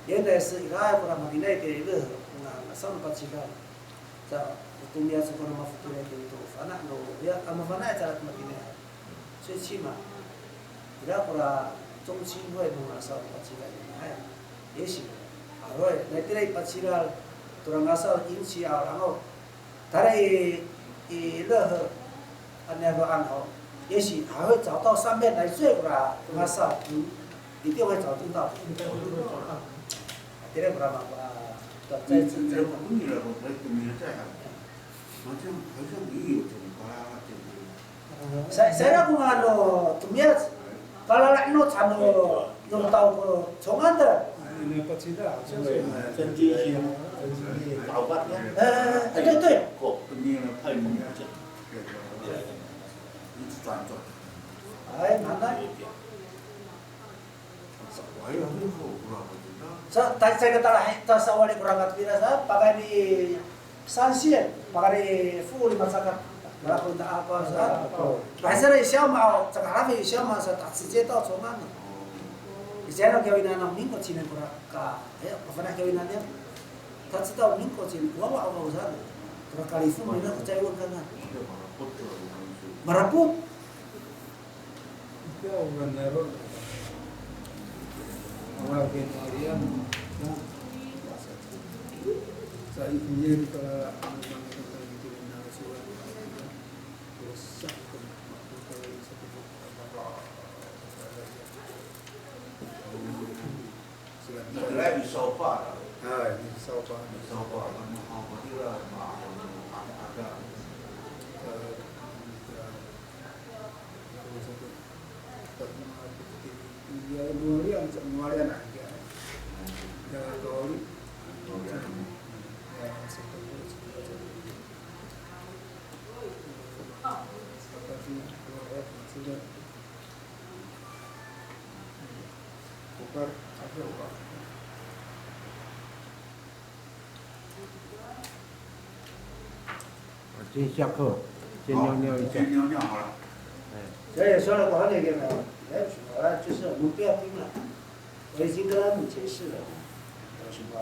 原来是伊拉过来嘛，你那个热，上了几个，这东边是过来嘛，附近那个都反正我要，俺们反正在那边呢，最起码，伊拉过来中青会弄了上了几个，哎，也行，啊，我那这里把几个，突然间上引起啊，然后，他的热河，那个暗号，也许还会找到上面来追过来，那上，一定会找得到。这个不然嘛，在这不你了，我这没在啊，好像也有这种巴拉这个。Saya pun ano, tumia kalau nak no cano, no tahu ko congan dah. Ini pecida, 真金星，搞半天。对对。过，你那太猛了，这。一直转。哎，难的。我也很好，不知道。Tadi saya kata tak sawal kurang kat pira sa, pakai di sanksian, pakai di full masyarakat. 然后他apa sa, biasa siapa mau, sekarang siapa sa tak sejak tahu congan. Biasanya kawinan orang minggu Cina kurang ka, pernah kawinannya, tak tahu minggu Cina, bawa apa usaha, kurang kali itu mana percaya kan? Maraput. Itu orang neror. Orang Maria, saya ini kalau来烧饭了。哎，烧饭。烧饭，好，我这个嘛，Mualian aja. Jangan doli. Ukar, apa ukar? 先下课，先尿尿一下。先尿尿好了。这也说了广点给他，来就是我们不要盯了，我已经跟他们解释了，有什么？